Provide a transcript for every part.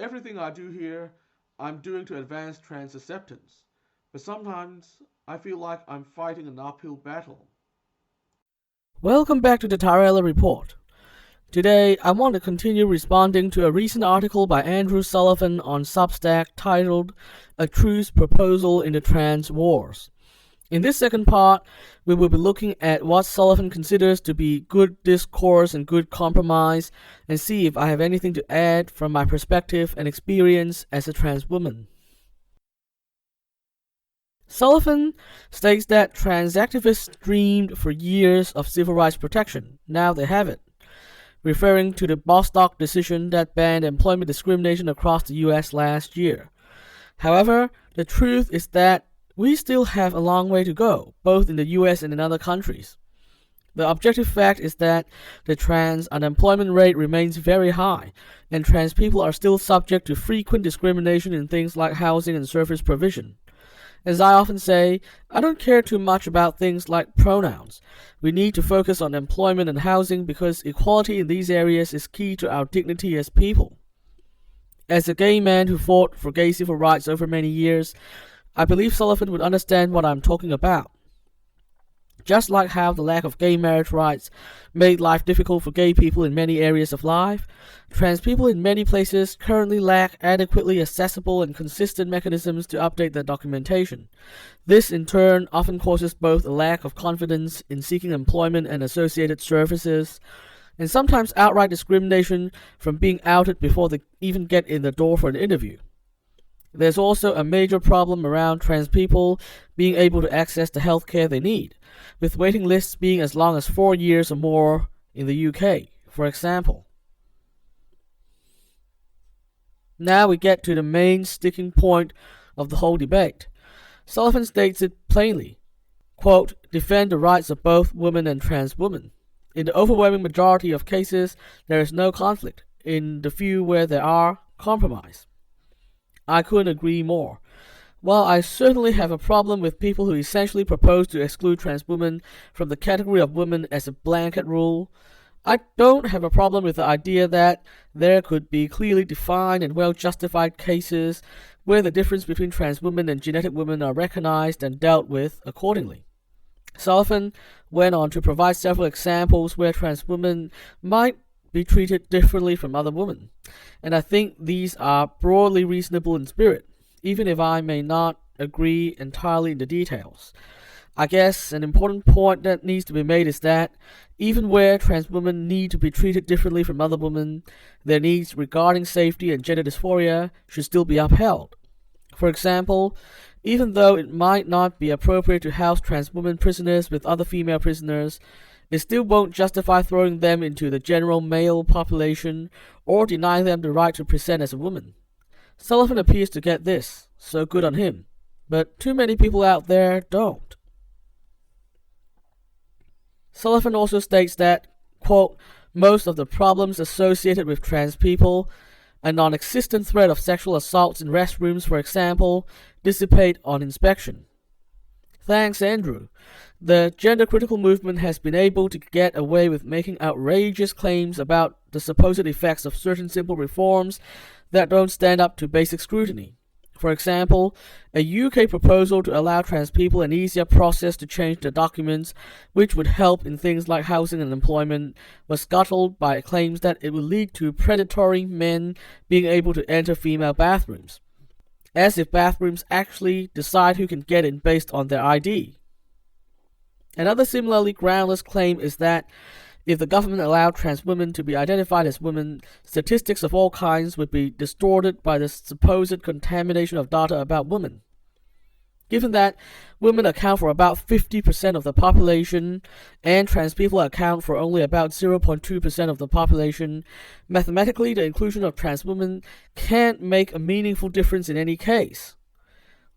everything I do here, I'm doing to advance trans acceptance. But sometimes I feel like I'm fighting an uphill battle. Welcome back to the Tarella Report. Today, I want to continue responding to a recent article by Andrew Sullivan on Substack titled A Truce Proposal in the Trans Wars. In this second part, we will be looking at what Sullivan considers to be good discourse and good compromise, and see if I have anything to add from my perspective and experience as a trans woman. Sullivan states that trans activists dreamed for years of civil rights protection. Now they have it, referring to the Bostock decision that banned employment discrimination across the U.S. last year. However, the truth is that we still have a long way to go, both in the U.S. and in other countries. The objective fact is that the trans unemployment rate remains very high, and trans people are still subject to frequent discrimination in things like housing and service provision. As I often say, I don't care too much about things like pronouns. We need to focus on employment and housing because equality in these areas is key to our dignity as people. As a gay man who fought for gay civil rights over many years, I believe Sullivan would understand what I'm talking about. Just like how the lack of gay marriage rights made life difficult for gay people in many areas of life, trans people in many places currently lack adequately accessible and consistent mechanisms to update their documentation. This, in turn, often causes both a lack of confidence in seeking employment and associated services, and sometimes outright discrimination from being outed before they even get in the door for an interview. There's also a major problem around trans people being able to access the health care they need, with waiting lists being as long as 4 years or more in the UK, for example. Now we get to the main sticking point of the whole debate. Sullivan states it plainly, quote, defend the rights of both women and trans women. In the overwhelming majority of cases, there is no conflict. In the few where there are, compromise. I couldn't agree more. While I certainly have a problem with people who essentially propose to exclude trans women from the category of women as a blanket rule, I don't have a problem with the idea that there could be clearly defined and well-justified cases where the difference between trans women and genetic women are recognized and dealt with accordingly. Sullivan went on to provide several examples where trans women might be treated differently from other women, and I think these are broadly reasonable in spirit, even if I may not agree entirely in the details. I guess an important point that needs to be made is that even where trans women need to be treated differently from other women, their needs regarding safety and gender dysphoria should still be upheld. For example, even though it might not be appropriate to house trans women prisoners with other female prisoners, it still won't justify throwing them into the general male population or deny them the right to present as a woman. Sullivan appears to get this, so good on him, but too many people out there don't. Sullivan also states that, quote, most of the problems associated with trans people, a non-existent threat of sexual assaults in restrooms, for example, dissipate on inspection. Thanks, Andrew. The gender-critical movement has been able to get away with making outrageous claims about the supposed effects of certain simple reforms that don't stand up to basic scrutiny. For example, a UK proposal to allow trans people an easier process to change their documents, which would help in things like housing and employment, was scuttled by claims that it would lead to predatory men being able to enter female bathrooms, as if bathrooms actually decide who can get in based on their ID. Another similarly groundless claim is that if the government allowed trans women to be identified as women, statistics of all kinds would be distorted by the supposed contamination of data about women. Given that women account for about 50% of the population and trans people account for only about 0.2% of the population, mathematically the inclusion of trans women can't make a meaningful difference in any case.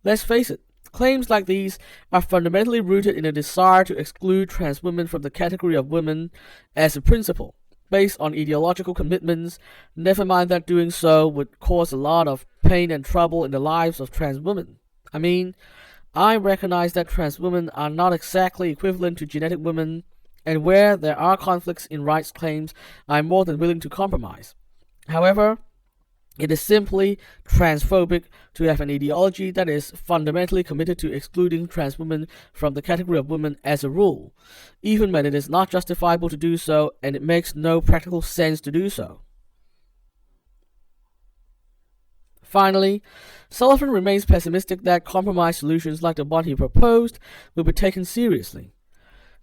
Let's face it, claims like these are fundamentally rooted in a desire to exclude trans women from the category of women as a principle, based on ideological commitments, never mind that doing so would cause a lot of pain and trouble in the lives of trans women. I mean, I recognize that trans women are not exactly equivalent to genetic women, and where there are conflicts in rights claims, I'm more than willing to compromise. However, It is simply transphobic to have an ideology that is fundamentally committed to excluding trans women from the category of women as a rule, even when it is not justifiable to do so and it makes no practical sense to do so. Finally, Sullivan remains pessimistic that compromise solutions like the one he proposed will be taken seriously.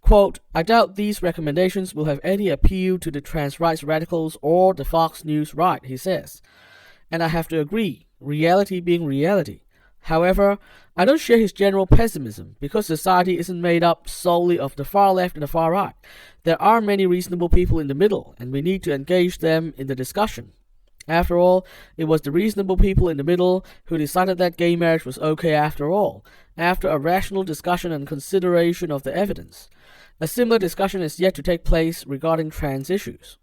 Quote, I doubt these recommendations will have any appeal to the trans rights radicals or the Fox News right, he says. And I have to agree, reality being reality. However, I don't share his general pessimism because society isn't made up solely of the far left and the far right. There are many reasonable people in the middle, and we need to engage them in the discussion. After all, it was the reasonable people in the middle who decided that gay marriage was okay after all, after a rational discussion and consideration of the evidence. A similar discussion is yet to take place regarding trans issues.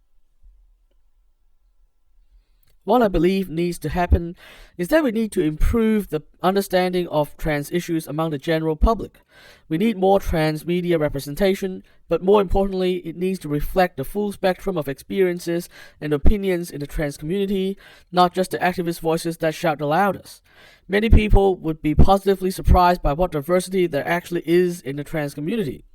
What I believe needs to happen is that we need to improve the understanding of trans issues among the general public. We need more trans media representation, but more importantly, it needs to reflect the full spectrum of experiences and opinions in the trans community, not just the activist voices that shout the loudest. Many people would be positively surprised by what diversity there actually is in the trans community.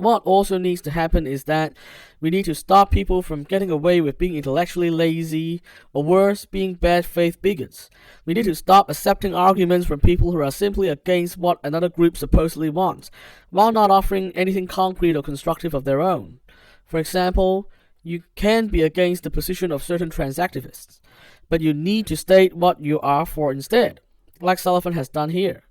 What also needs to happen is that we need to stop people from getting away with being intellectually lazy, or worse, being bad faith bigots. We need to stop accepting arguments from people who are simply against what another group supposedly wants, while not offering anything concrete or constructive of their own. For example, you can be against the position of certain trans activists, but you need to state what you are for instead, like Sullivan has done here.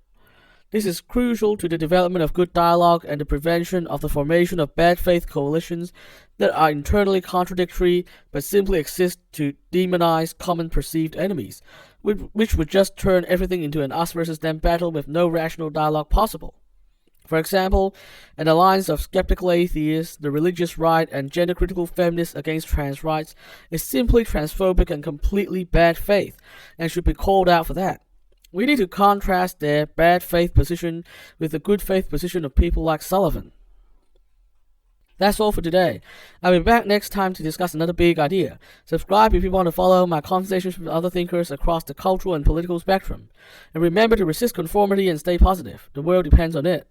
This is crucial to the development of good dialogue and the prevention of the formation of bad faith coalitions that are internally contradictory but simply exist to demonize common perceived enemies, which would just turn everything into an us versus them battle with no rational dialogue possible. For example, an alliance of skeptical atheists, the religious right, and gender-critical feminists against trans rights is simply transphobic and completely bad faith, and should be called out for that. We need to contrast their bad faith position with the good faith position of people like Sullivan. That's all for today. I'll be back next time to discuss another big idea. Subscribe if you want to follow my conversations with other thinkers across the cultural and political spectrum. And remember to resist conformity and stay positive. The world depends on it.